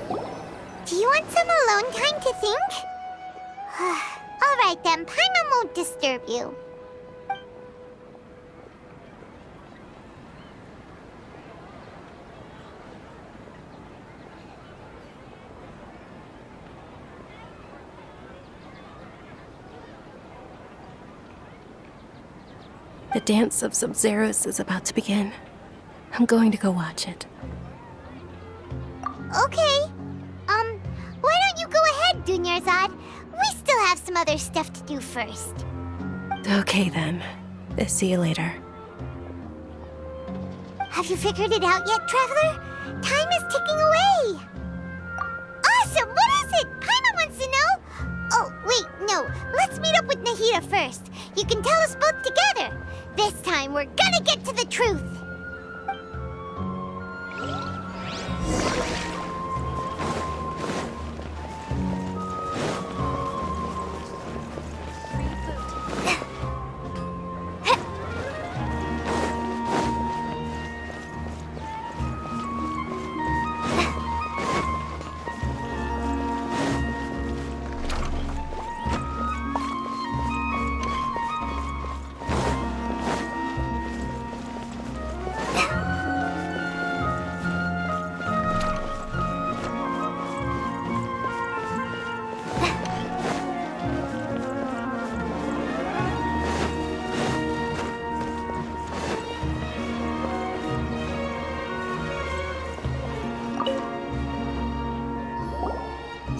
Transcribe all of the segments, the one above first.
Do you want some alone time to think? Alright then, Paimon won't disturb you. The dance of Sub-Zeros is about to begin. I'm going to go watch it. Okay. Why don't you go ahead, Dunyarzad? We still have some other stuff to do first. Okay then. See you later. Have you figured it out yet, Traveler? Time is ticking away! Awesome! What is it? Paimon wants to know! Oh, wait, no. Let's meet up with Nahida first. You can tell us both together. This time, we're gonna get to the truth!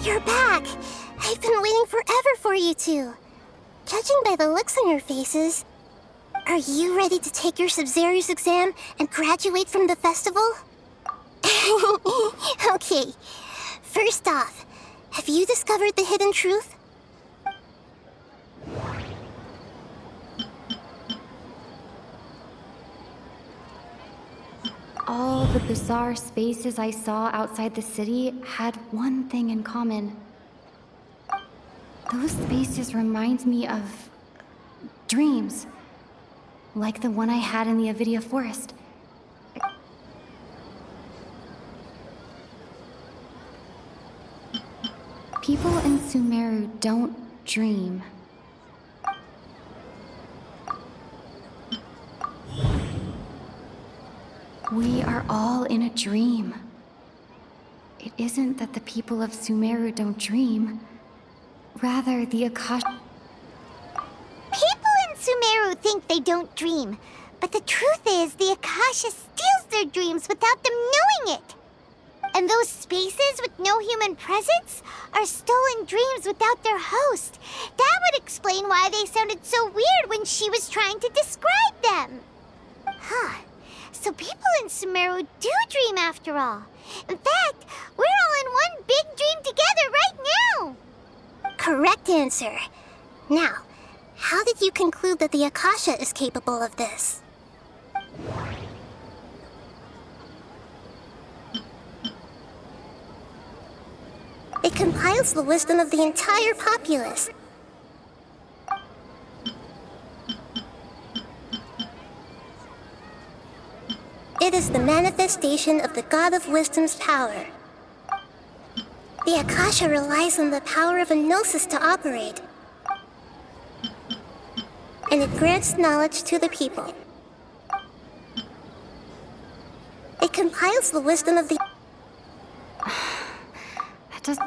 You're back! I've been waiting forever for you two. Judging by the looks on your faces, are you ready to take your Sub-Zero's exam and graduate from the festival? Okay, first off, have you discovered the hidden truth? All the bizarre spaces I saw outside the city had one thing in common. Those spaces remind me of dreams, like the one I had in the Avidia Forest. People in Sumeru don't dream. We are all in a dream. It isn't that the people of Sumeru don't dream. Rather, the Akasha... People in Sumeru think they don't dream, but the truth is the Akasha steals their dreams without them knowing it. And those spaces with no human presence are stolen dreams without their host. That would explain why they sounded so weird when she was trying to describe them. Huh. So people in Sumeru do dream after all. In fact, we're all in one big dream together right now. Correct answer. Now, how did you conclude that the Akasha is capable of this? It compiles the wisdom of the entire populace. It is the manifestation of the God of Wisdom's power. The Akasha relies on the power of a gnosis to operate. And it grants knowledge to the people. It compiles the wisdom of the... That does...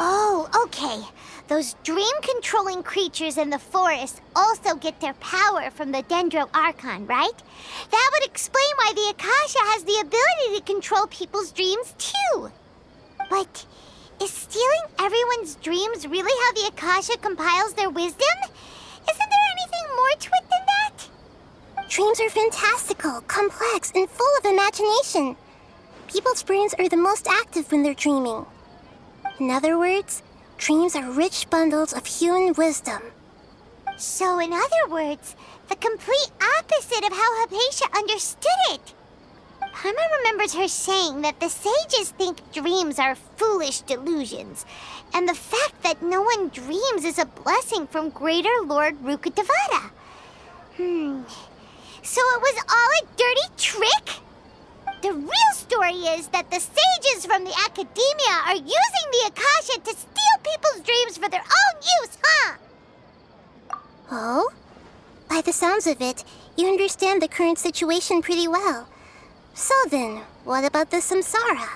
Oh, okay. Those dream-controlling creatures in the forest also get their power from the Dendro Archon, right? That would explain why the Akasha has the ability to control people's dreams, too. But is stealing everyone's dreams really how the Akasha compiles their wisdom? Isn't there anything more to it than that? Dreams are fantastical, complex, and full of imagination. People's brains are the most active when they're dreaming. In other words, dreams are rich bundles of human wisdom. So in other words, the complete opposite of how Hypatia understood it. Paimon remembers her saying that the sages think dreams are foolish delusions, and the fact that no one dreams is a blessing from Greater Lord Rukkhadevata. So it was all a dirty trick? The real story is that the sages from the academia are using the Akasha to steal people's dreams for their own use, huh? Oh? By the sounds of it, you understand the current situation pretty well. So then, what about the samsara?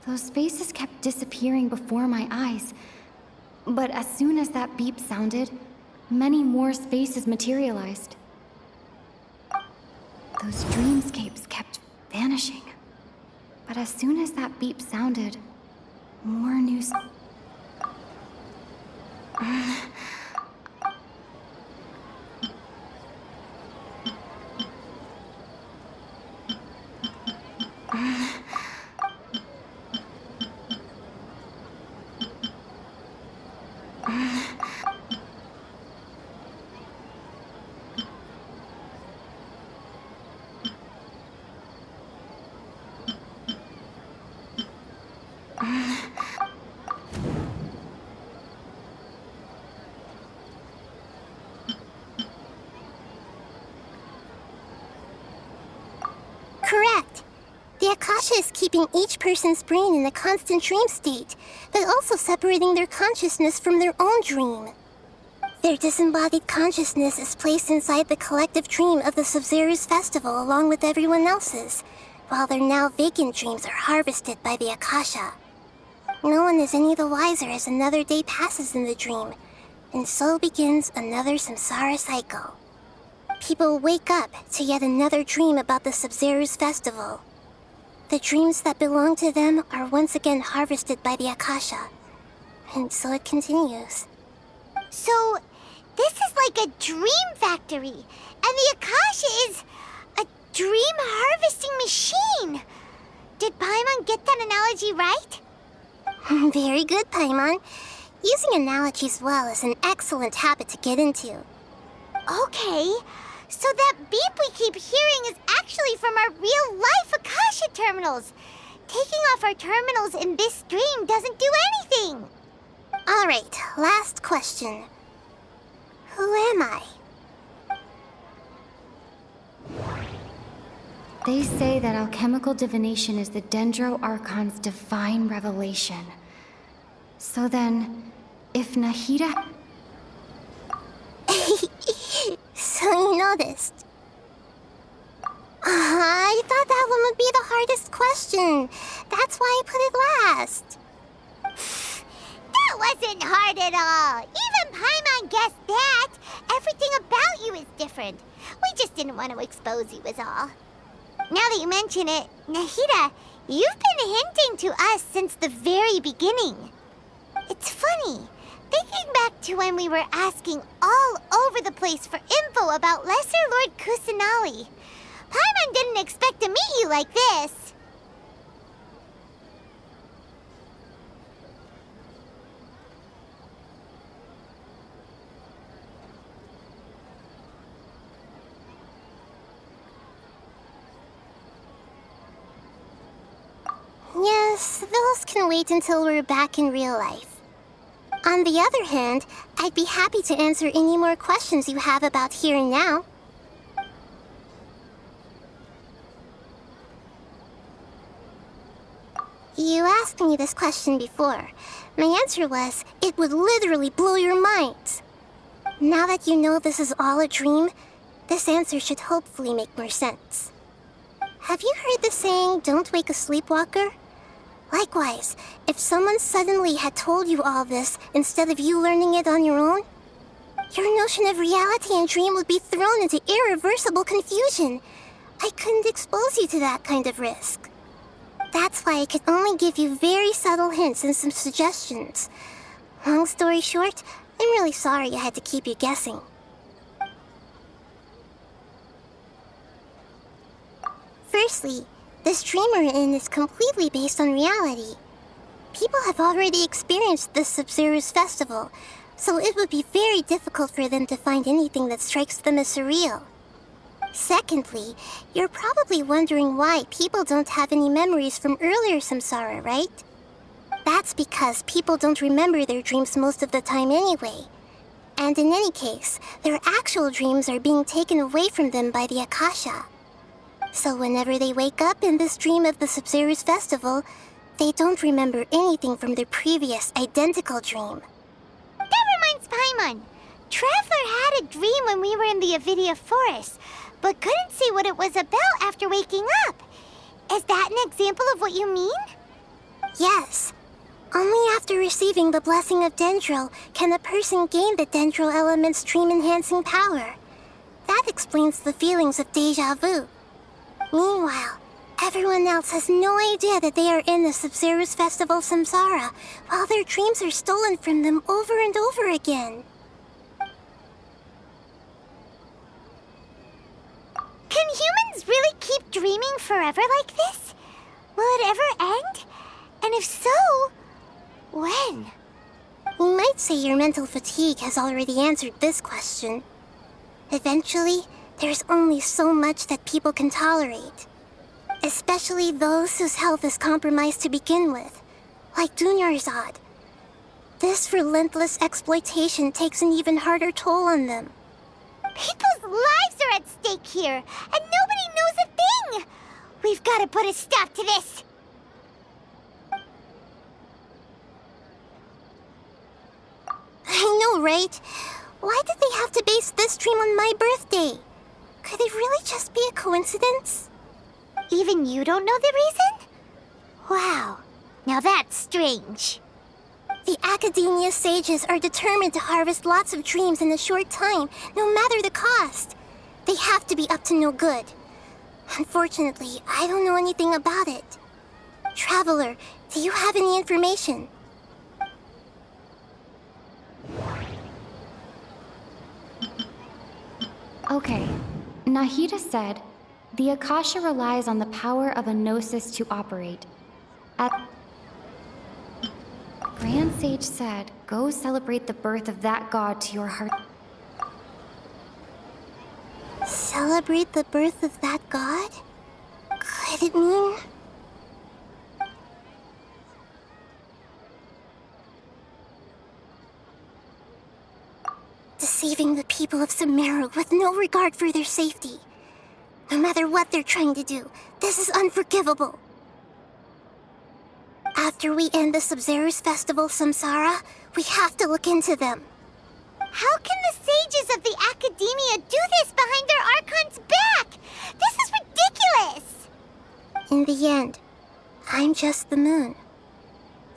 Those spaces kept disappearing before my eyes. But as soon as that beep sounded, many more spaces materialized. Those dreamscapes kept vanishing. But as soon as that beep sounded, more new... Correct. The Akasha is keeping each person's brain in a constant dream state, but also separating their consciousness from their own dream. Their disembodied consciousness is placed inside the collective dream of the Sub-Zero's festival along with everyone else's, while their now vacant dreams are harvested by the Akasha. No one is any the wiser as another day passes in the dream, and so begins another samsara cycle. People wake up to yet another dream about the Sub-Zero's festival. The dreams that belong to them are once again harvested by the Akasha, and so it continues. So, this is like a dream factory, and the Akasha is a dream harvesting machine. Did Paimon get that analogy right? Very good, Paimon. Using analogies well is an excellent habit to get into. Okay, so that beep we keep hearing is actually from our real-life Akasha terminals. Taking off our terminals in this dream doesn't do anything. All right, last question. Who am I? They say that alchemical divination is the Dendro Archon's divine revelation. So then, if Nahida... So you noticed. I thought that one would be the hardest question. That's why I put it last. That wasn't hard at all. Even Paimon guessed that. Everything about you is different. We just didn't want to expose you is all. Now that you mention it, Nahida, you've been hinting to us since the very beginning. It's funny, thinking back to when we were asking all over the place for info about Lesser Lord Kusanali. Paimon didn't expect to meet you like this. Yes, those can wait until we're back in real life. On the other hand, I'd be happy to answer any more questions you have about here and now. You asked me this question before. My answer was, it would literally blow your minds. Now that you know this is all a dream, this answer should hopefully make more sense. Have you heard the saying, don't wake a sleepwalker? Likewise, if someone suddenly had told you all this instead of you learning it on your own, your notion of reality and dream would be thrown into irreversible confusion. I couldn't expose you to that kind of risk. That's why I could only give you very subtle hints and some suggestions. Long story short, I'm really sorry I had to keep you guessing. Firstly, this dream we're in is completely based on reality. people have already experienced this Sub-Zero's festival, so it would be very difficult for them to find anything that strikes them as surreal. Secondly, you're probably wondering why people don't have any memories from earlier samsara, right? That's because people don't remember their dreams most of the time anyway. And in any case, their actual dreams are being taken away from them by the Akasha. So whenever they wake up in this dream of the Sub-Zero's festival, they don't remember anything from their previous identical dream. That reminds Paimon. Traveler had a dream when we were in the Avidia forest, but couldn't see what it was about after waking up. Is that an example of what you mean? Yes. Only after receiving the blessing of Dendro can a person gain the Dendro element's dream-enhancing power. That explains the feelings of déjà vu. Meanwhile, everyone else has no idea that they are in the Sub-Zero's festival samsara, while their dreams are stolen from them over and over again. Can humans really keep dreaming forever like this? Will it ever end? And if so, when? You might say your mental fatigue has already answered this question. Eventually, there's only so much that people can tolerate. Especially those whose health is compromised to begin with, like Dunyarzad. This relentless exploitation takes an even harder toll on them. People's lives are at stake here, and nobody knows a thing! We've got to put a stop to this! I know, right? Why did they have to base this dream on my birthday? Could it really just be a coincidence? Even you don't know the reason? Wow, now that's strange. The Academia sages are determined to harvest lots of dreams in a short time, no matter the cost. They have to be up to no good. Unfortunately, I don't know anything about it. Traveler, do you have any information? Okay, Nahida said, the Akasha relies on the power of a gnosis to operate. Grand Sage said, go celebrate the birth of that god to your heart. Celebrate the birth of that god? Could it mean... deceiving the people of Sumeru with no regard for their safety? No matter what they're trying to do, this is unforgivable. After we end the Sub-Zero's festival samsara, we have to look into them. How can the sages of the Academia do this behind their Archon's back? This is ridiculous! In the end, I'm just the moon.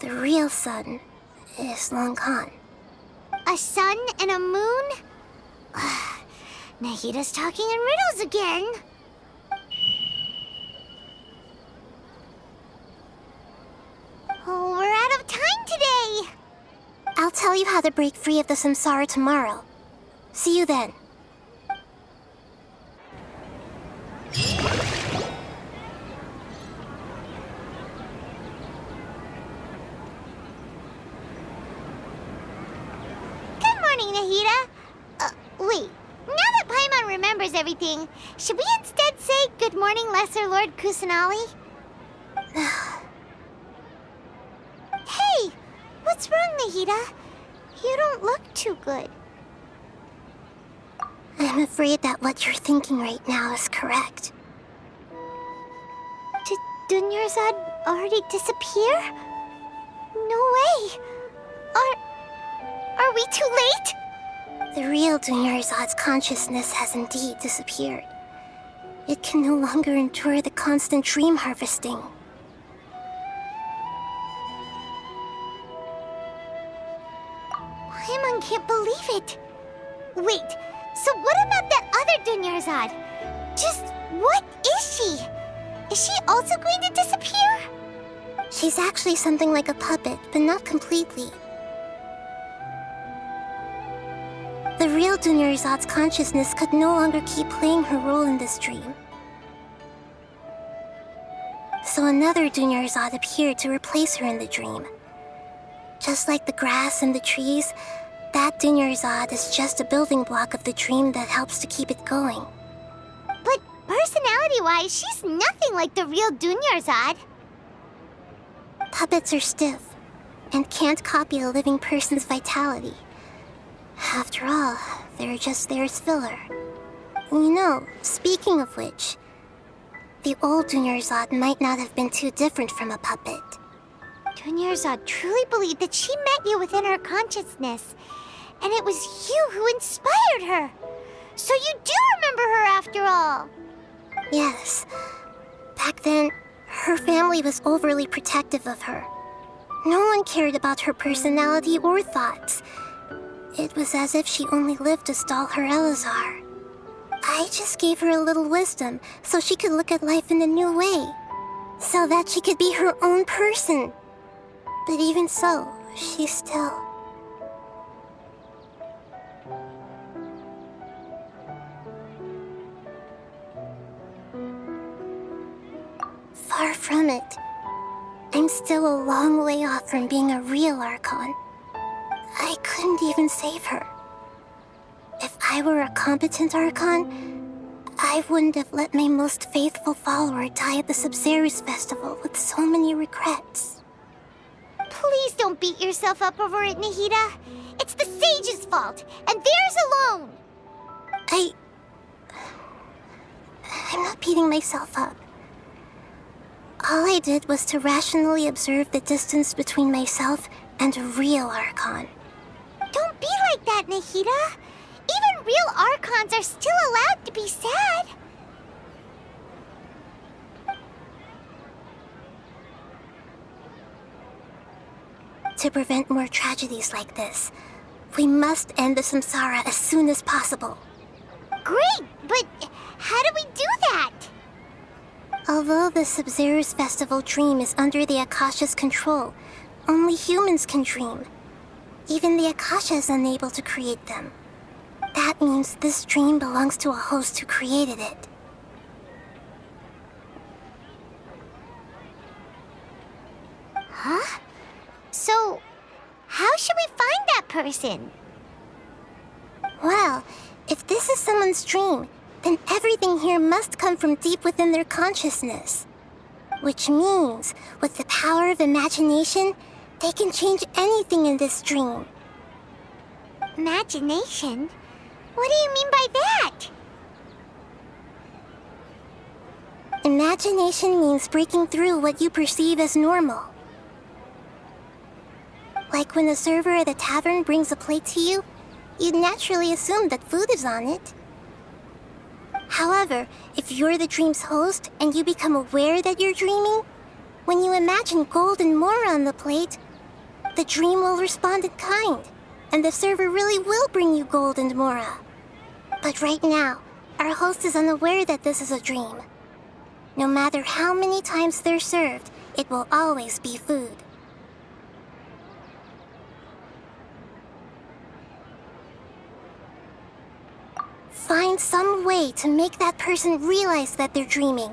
The real sun is long gone. A sun and a moon? Nahida's talking in riddles again. Oh, we're out of time today! I'll tell you how to break free of the samsara tomorrow. See you then. Good morning, Nahida. Wait. Now that Paimon remembers everything, should we instead say good morning, Lesser Lord Kusanali? Hey! What's wrong, Nahida? You don't look too good. I'm afraid that what you're thinking right now is correct. Did Dunyarzad already disappear? No way! Are we too late? The real Dunyarzad's consciousness has indeed disappeared. It can no longer endure the constant dream harvesting. Paimon can't believe it. Wait, so what about that other Dunyarzad? Just what is she? Is she also going to disappear? She's actually something like a puppet, but not completely. The real Dunyarzad's consciousness could no longer keep playing her role in this dream. So another Dunyarzad appeared to replace her in the dream. Just like the grass and the trees, that Dunyarzad is just a building block of the dream that helps to keep it going. But personality-wise, she's nothing like the real Dunyarzad. Puppets are stiff and can't copy a living person's vitality. After all, they're just there as filler. You know, speaking of which, the old Dunyarzad might not have been too different from a puppet. Dunyarzad truly believed that she met you within her consciousness, and it was you who inspired her. So you do remember her after all. Yes. Back then, her family was overly protective of her. No one cared about her personality or thoughts. It was as if she only lived to stall her Elazar. I just gave her a little wisdom so she could look at life in a new way. So that she could be her own person. But even so, she still... Far from it. I'm still a long way off from being a real Archon. I couldn't even save her. If I were a competent Archon, I wouldn't have let my most faithful follower die at the Sabzeruz festival with so many regrets. Please don't beat yourself up over it, Nahida. It's the sage's fault, and theirs alone. I'm not beating myself up. All I did was to rationally observe the distance between myself and a real Archon. Don't be like that, Nahida. Even real Archons are still allowed to be sad. To prevent more tragedies like this, we must end the samsara as soon as possible. Great, but how do we do that? Although the Sabzeruz festival dream is under the Akasha's control, only humans can dream. Even the Akasha is unable to create them. That means this dream belongs to a host who created it. Huh? So, how should we find that person? Well, if this is someone's dream, then everything here must come from deep within their consciousness. Which means, with the power of imagination, they can change anything in this dream. Imagination? What do you mean by that? Imagination means breaking through what you perceive as normal. Like when the server at a tavern brings a plate to you, you'd naturally assume that food is on it. However, if you're the dream's host and you become aware that you're dreaming, when you imagine gold and more on the plate, the dream will respond in kind, and the server really will bring you gold and mora. But right now, our host is unaware that this is a dream. No matter how many times they're served, it will always be food. Find some way to make that person realize that they're dreaming.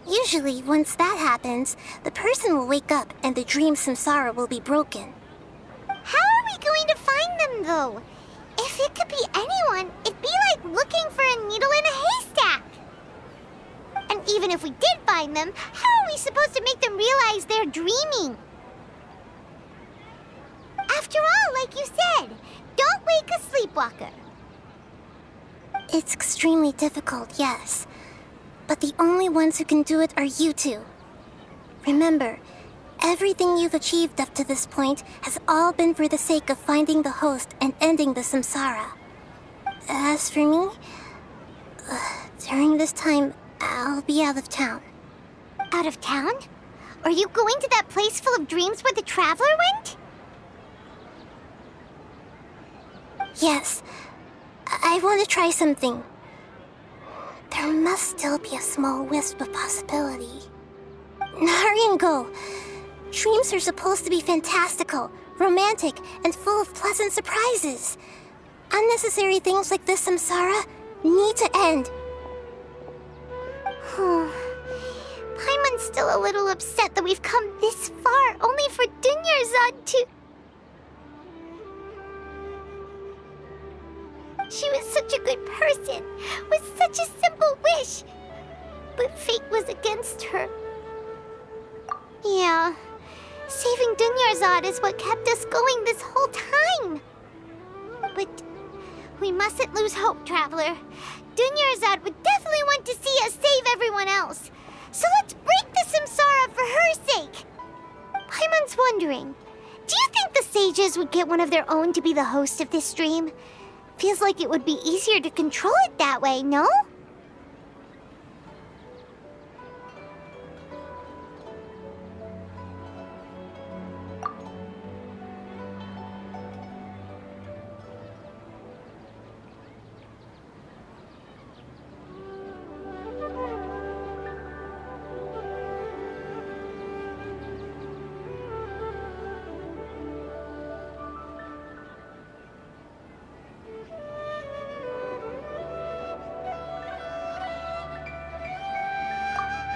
Usually, once that happens, the person will wake up and the dream samsara will be broken. How are we going to find them, though? If it could be anyone, it'd be like looking for a needle in a haystack. And even if we did find them, how are we supposed to make them realize they're dreaming? After all, like you said, don't wake a sleepwalker. It's extremely difficult, yes. But the only ones who can do it are you two. Remember, everything you've achieved up to this point has all been for the sake of finding the host and ending the samsara. As for me, during this time, I'll be out of town. Out of town? Are you going to that place full of dreams where the traveler went? Yes, I want to try something. There must still be a small wisp of possibility. Hurry and go. Dreams are supposed to be fantastical, romantic, and full of pleasant surprises. Unnecessary things like this samsara need to end. Paimon's still a little upset that we've come this far, only for Dunyarzad to... such a good person, with such a simple wish. But fate was against her. Yeah, saving Dunyarzad is what kept us going this whole time. But we mustn't lose hope, Traveler. Dunyarzad would definitely want to see us save everyone else. So let's break the samsara for her sake. Paimon's wondering, do you think the sages would get one of their own to be the host of this stream? Feels like it would be easier to control it that way, no?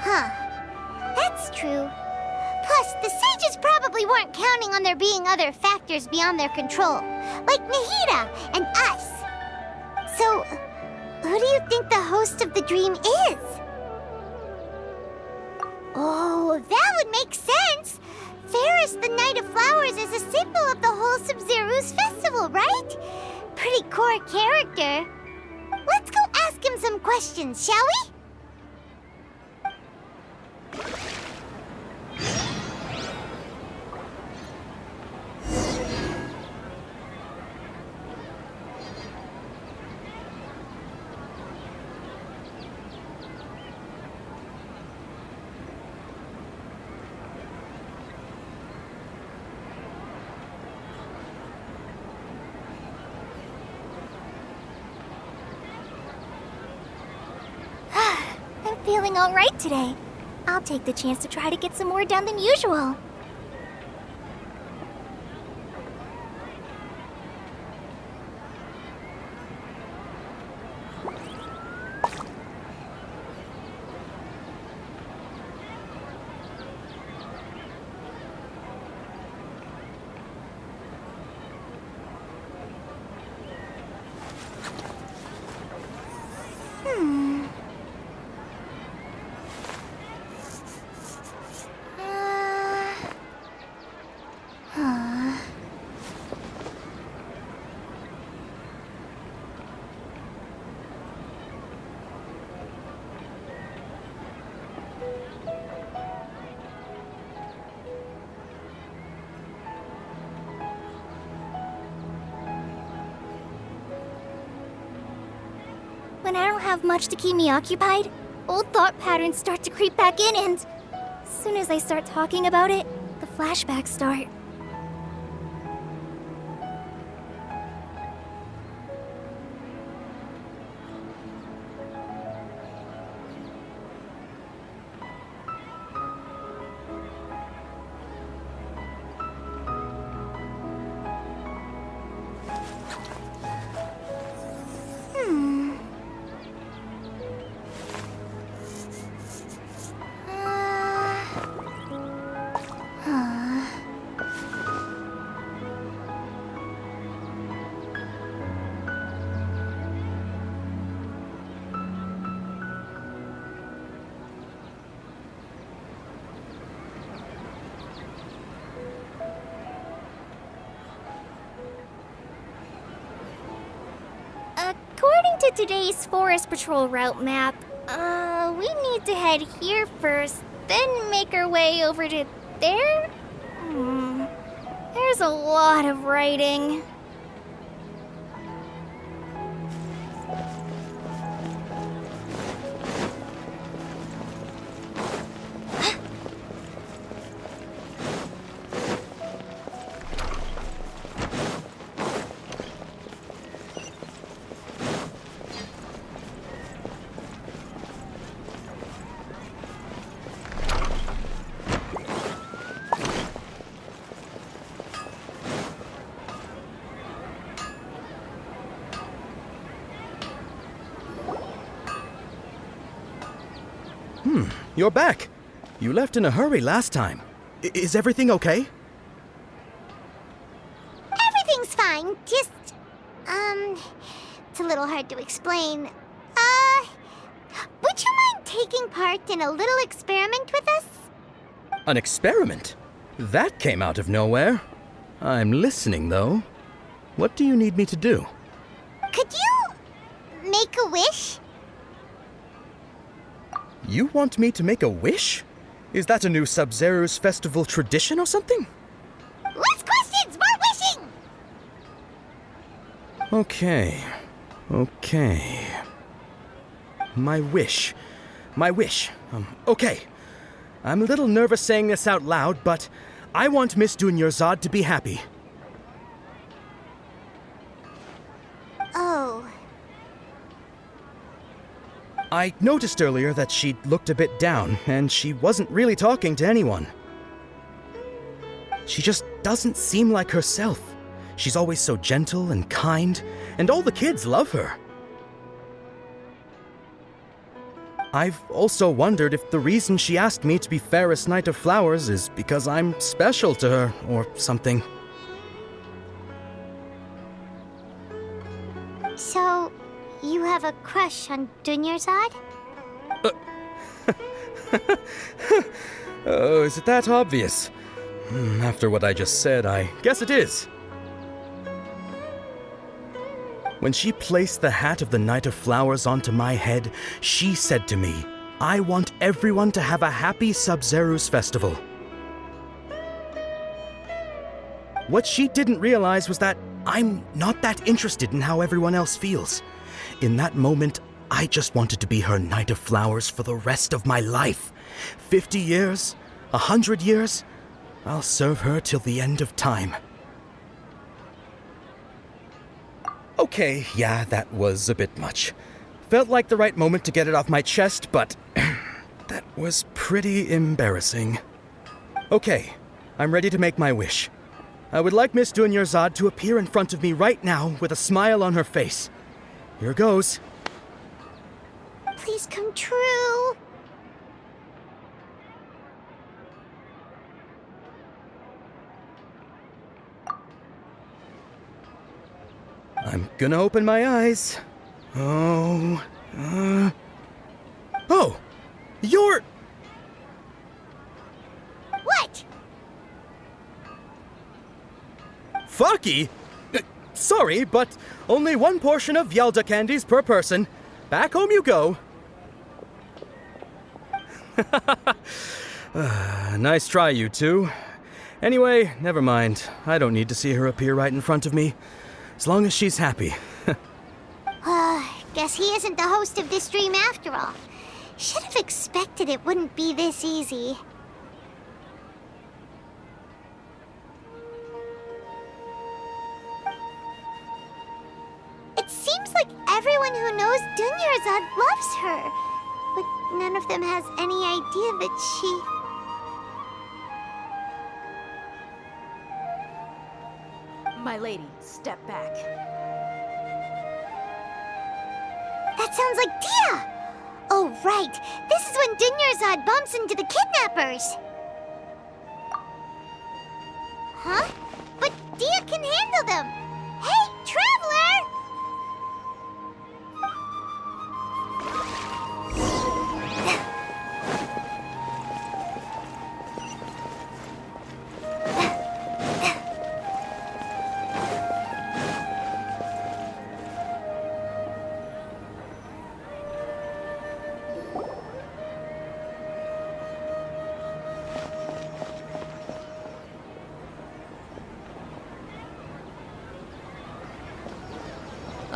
Huh. That's true. Plus, the sages probably weren't counting on there being other factors beyond their control, like Nahida and us. So, who do you think the host of the dream is? Oh, that would make sense. Ferris, the Knight of Flowers, is a symbol of the whole Sub-Zero's festival, right? Pretty core character. Let's go ask him some questions, shall we? I'm feeling all right today. I'll take the chance to try to get some more done than usual. When I don't have much to keep me occupied, old thought patterns start to creep back in, and as soon as I start talking about it, the flashbacks start. According to today's Forest Patrol route map, we need to head here first, then make our way over to there? There's a lot of writing. You're back. You left in a hurry last time. Is everything okay? Everything's fine. Just, It's a little hard to explain. Would you mind taking part in a little experiment with us? An experiment? That came out of nowhere. I'm listening, though. What do you need me to do? Could you make a wish? You want me to make a wish? Is that a new Sub-Zero's festival tradition or something? Less questions, more wishing! Okay. My wish. Okay. I'm a little nervous saying this out loud, but I want Miss Dunyarzad to be happy. Oh. I noticed earlier that she looked a bit down, and she wasn't really talking to anyone. She just doesn't seem like herself. She's always so gentle and kind, and all the kids love her. I've also wondered if the reason she asked me to be Fairest Knight of Flowers is because I'm special to her, or something. So, you have a crush on Dunyarzad? Oh, is it that obvious? After what I just said, I guess it is. When she placed the hat of the Knight of Flowers onto my head, she said to me, I want everyone to have a happy Sub-Zero's festival. What she didn't realize was that I'm not that interested in how everyone else feels. In that moment, I just wanted to be her Knight of Flowers for the rest of my life. 50 years, 100 years, I'll serve her till the end of time. Okay, yeah, that was a bit much. Felt like the right moment to get it off my chest, but that was pretty embarrassing. Okay, I'm ready to make my wish. I would like Miss Dunyarzad to appear in front of me right now with a smile on her face. Here goes. Please come true. I'm gonna open my eyes. Oh, you're... What? Faki? Sorry, but only one portion of Yalda candies per person. Back home you go. Nice try, you two. Anyway, never mind. I don't need to see her appear right in front of me. As long as she's happy. Guess he isn't the host of this dream after all. Should have expected it wouldn't be this easy. It seems like everyone who knows Dunyarzad loves her, but none of them has any idea that she... My lady, step back. That sounds like Dia! Oh, right. This is when Dunyarzad bumps into the kidnappers. Huh? But Dia can handle them. Hey, Traveler!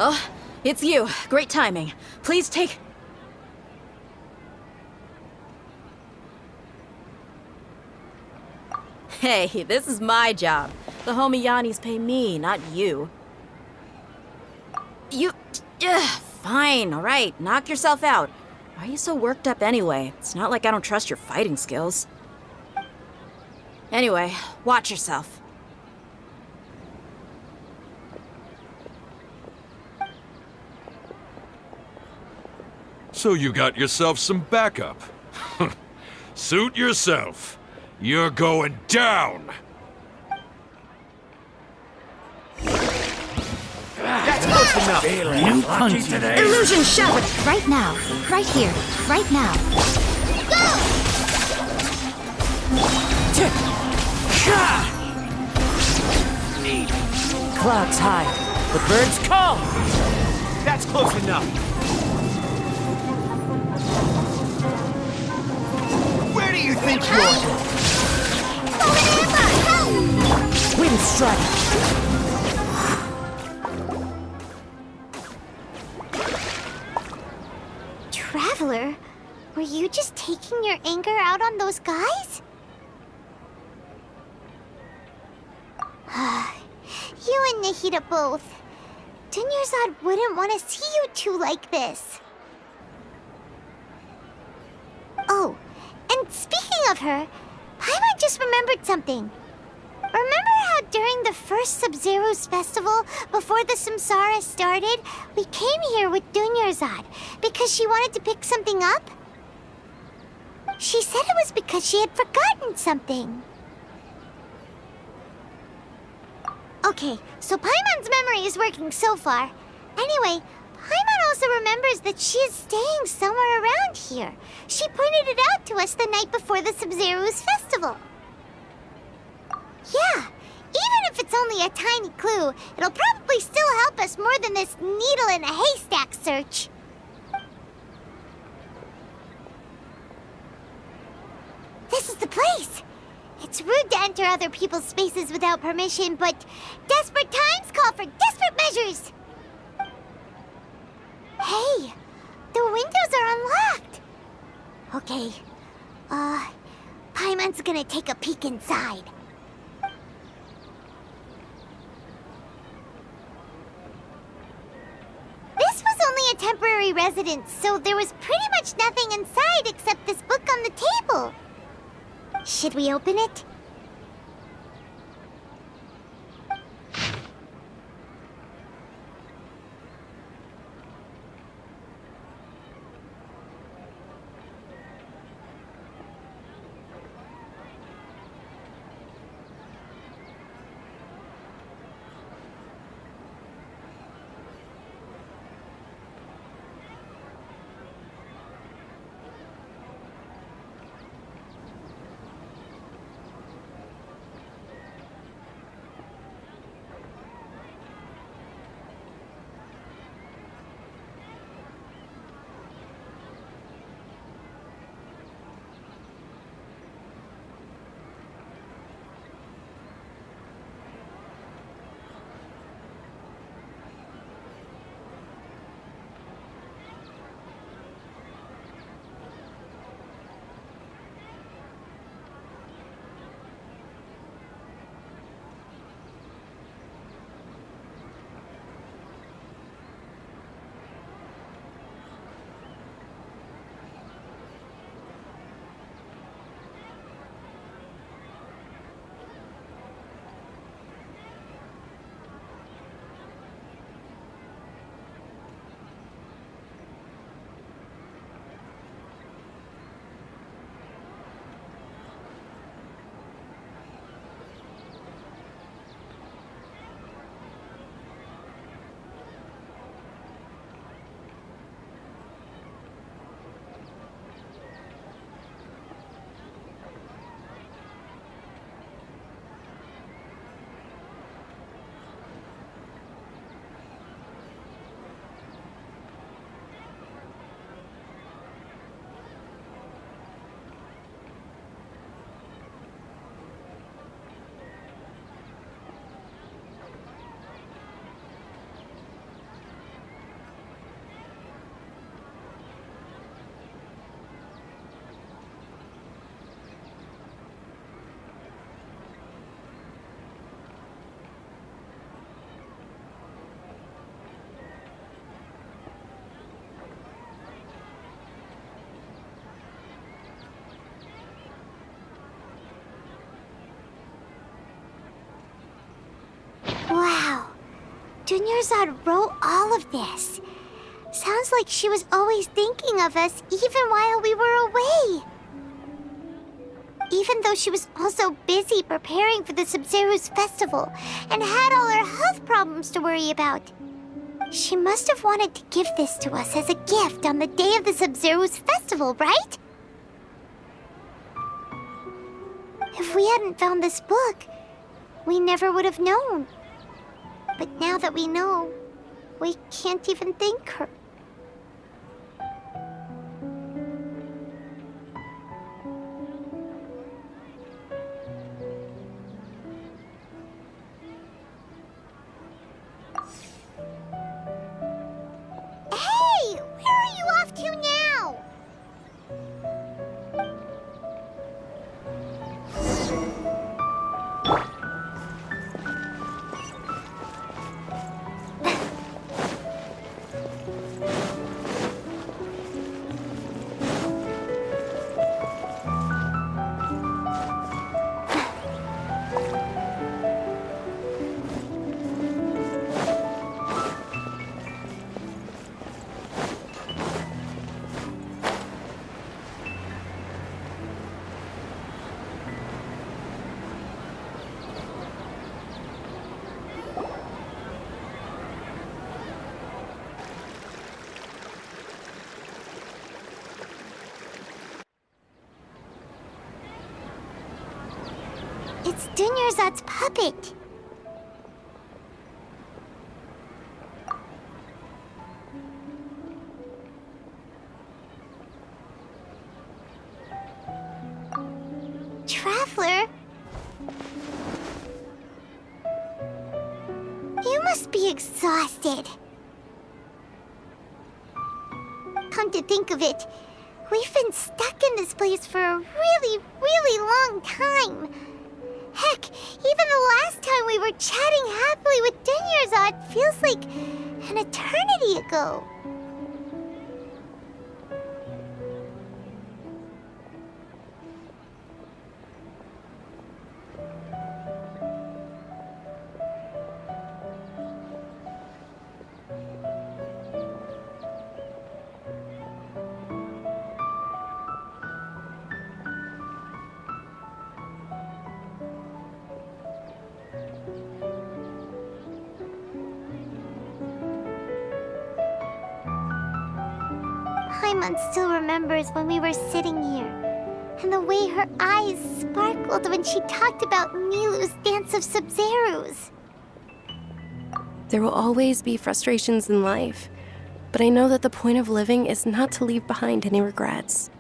Oh, it's you. Great timing. Please take... Hey, this is my job. The homie Yannis pay me, not you. You... fine, alright. Knock yourself out. Why are you so worked up anyway? It's not like I don't trust your fighting skills. Anyway, watch yourself. So you got yourself some backup. Suit yourself. You're going down! That's close enough. New punch today. Illusion shattered! Right now. Right here. Right now. Clouds high. The birds call. That's close enough. Where do you think you're going? Wind strike. Traveler, were you just taking your anger out on those guys? You and Nahida both. Dunyarzad wouldn't want to see you two like this. Oh, and speaking of her, Paimon just remembered something. Remember how during the first Sub-Zero's festival, before the Samsara started, we came here with Dunyarzad because she wanted to pick something up? She said it was because she had forgotten something. Okay, so Paimon's memory is working so far. Anyway, Paimon also remembers that she is staying somewhere around here. She pointed it out to us the night before the Sub-Zero's festival. Yeah, even if it's only a tiny clue, it'll probably still help us more than this needle in a haystack search. This is the place! It's rude to enter other people's spaces without permission, but desperate times call for desperate measures! Hey, the windows are unlocked! Okay, Paimon's gonna take a peek inside. This was only a temporary residence, so there was pretty much nothing inside except this book on the table. Should we open it? Wow. Dunyarzad wrote all of this. Sounds like she was always thinking of us even while we were away. Even though she was also busy preparing for the Sub-Zero's festival and had all her health problems to worry about. She must have wanted to give this to us as a gift on the day of the Sub-Zero's festival, right? If we hadn't found this book, we never would have known. But now that we know, we can't even thank her. Hey! Where are you off to now? It's Dunyarzad's puppet. Traveler? You must be exhausted. Come to think of it, we've been stuck in this place for a really, really long time. Heck, even the last time we were chatting happily with Dunyarzad feels like an eternity ago. Paimon still remembers when we were sitting here, and the way her eyes sparkled when she talked about Nilu's Dance of Sub-Zeros. There will always be frustrations in life, but I know that the point of living is not to leave behind any regrets.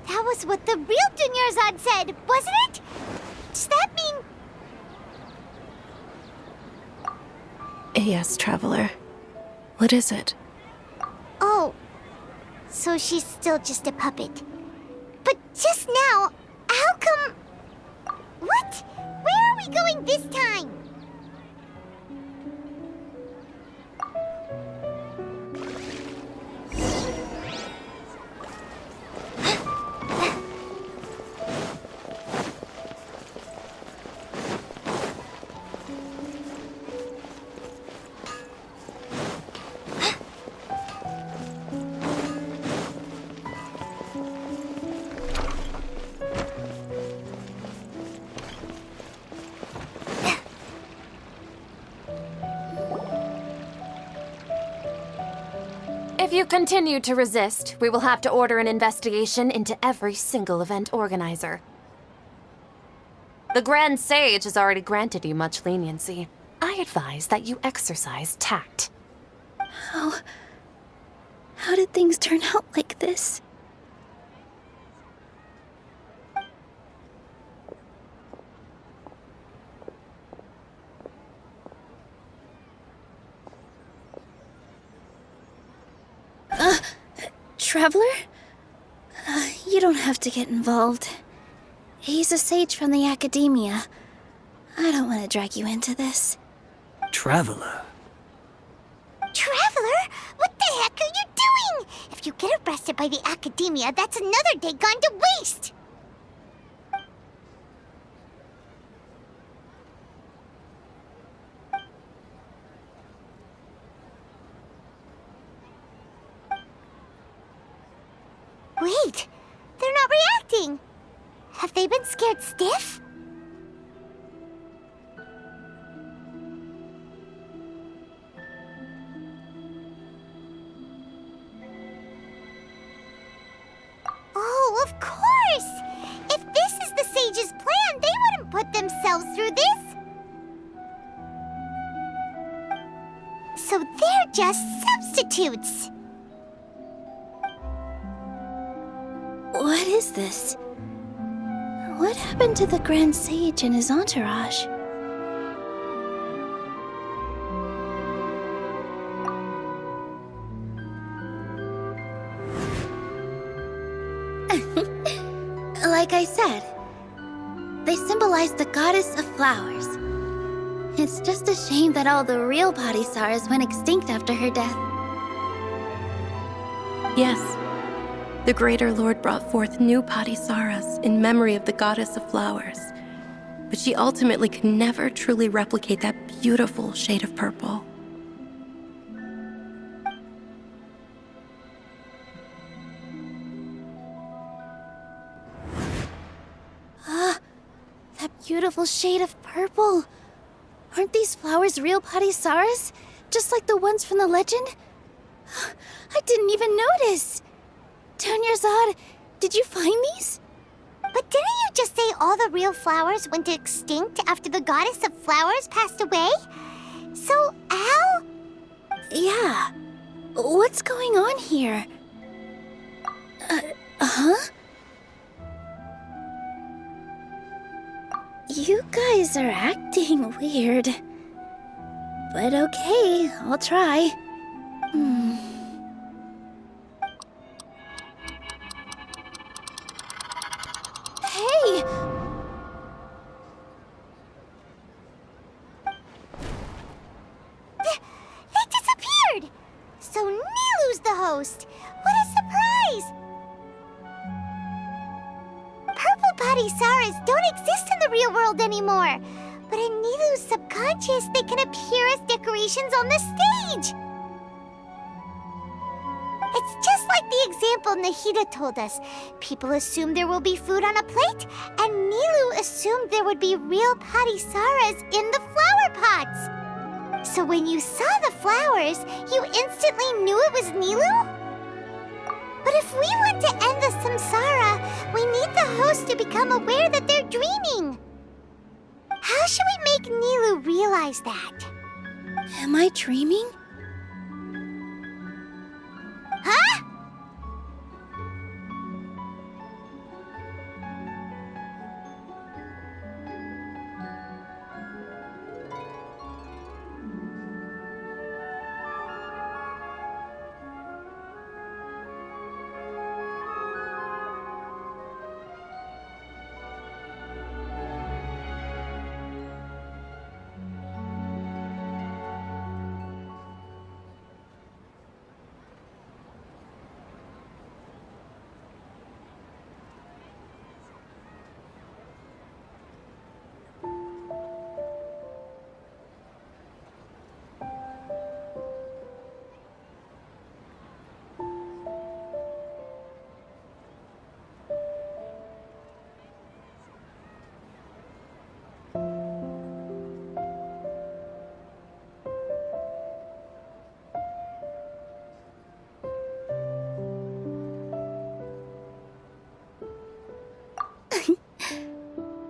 That was what the real Dunyarzad said, wasn't it? Does that mean... Yes, Traveler. What is it? Oh, so she's still just a puppet. But just now, how come... What? Where are we going this time? If you continue to resist, we will have to order an investigation into every single event organizer. The Grand Sage has already granted you much leniency. I advise that you exercise tact. How did things turn out like this? Traveler? You don't have to get involved. He's a sage from the academia. I don't want to drag you into this. Traveler. Traveler? What the heck are you doing? If you get arrested by the academia, that's another day gone to waste! Wait, they're not reacting. Have Have they been scared stiff? Oh, of course! If this is the sage's plan, they wouldn't put themselves through this. So they're just substitutes. What is this? What happened to the Grand Sage and his entourage? Like I said, they symbolize the goddess of flowers. It's just a shame that all the real Padisaras went extinct after her death. Yes, the Greater Lord brought forth new Padisaras in memory of the goddess of flowers, but she ultimately could never truly replicate that beautiful shade of purple. That beautiful shade of purple. Aren't these flowers real Padisaras? Just like the ones from the legend? I didn't even notice. Dunyarzad, did you find these? But didn't you just say all the real flowers went extinct after the goddess of flowers passed away? So, how? Yeah. What's going on here? Huh? You guys are acting weird. But okay, I'll try. Hey! They disappeared! So Nilu's the host! What a surprise! Purple Padisaras don't exist in the real world anymore. But in Nilu's subconscious, they can appear as decorations on the stage. It's just like the example Nahida told us. People assume there will be food on a plate, and Nilu assumed there would be real Padisaras in the flower pots. So when you saw the flowers, you instantly knew it was Nilu? But if we want to end the samsara, we need the host to become aware that they're dreaming. How should we make Nilu realize that? Am I dreaming? Huh?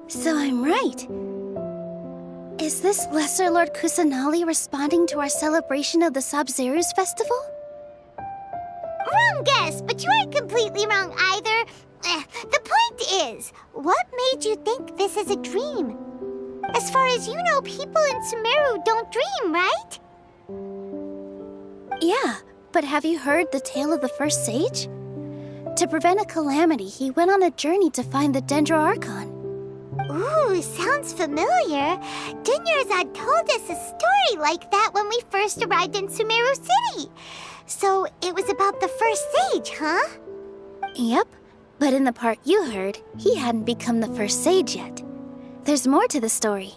So I'm right. Is this Lesser Lord Kusanali responding to our celebration of the Sabzeruz festival? Wrong guess, but you aren't completely wrong either. The point is, what made you think this is a dream? As far as you know, people in Sumeru don't dream, right? Yeah, but have you heard the tale of the first sage? To prevent a calamity, he went on a journey to find the Dendro Archon. Ooh, sounds familiar. Dunyarzad told us a story like that when we first arrived in Sumeru City. So it was about the first sage, huh? Yep, but in the part you heard, he hadn't become the first sage yet. There's more to the story.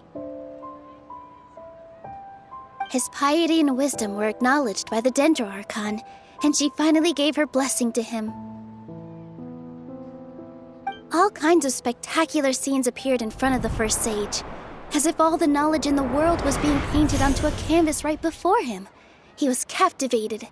His piety and wisdom were acknowledged by the Dendro Archon, and she finally gave her blessing to him. All kinds of spectacular scenes appeared in front of the first sage, as if all the knowledge in the world was being painted onto a canvas right before him. He was captivated.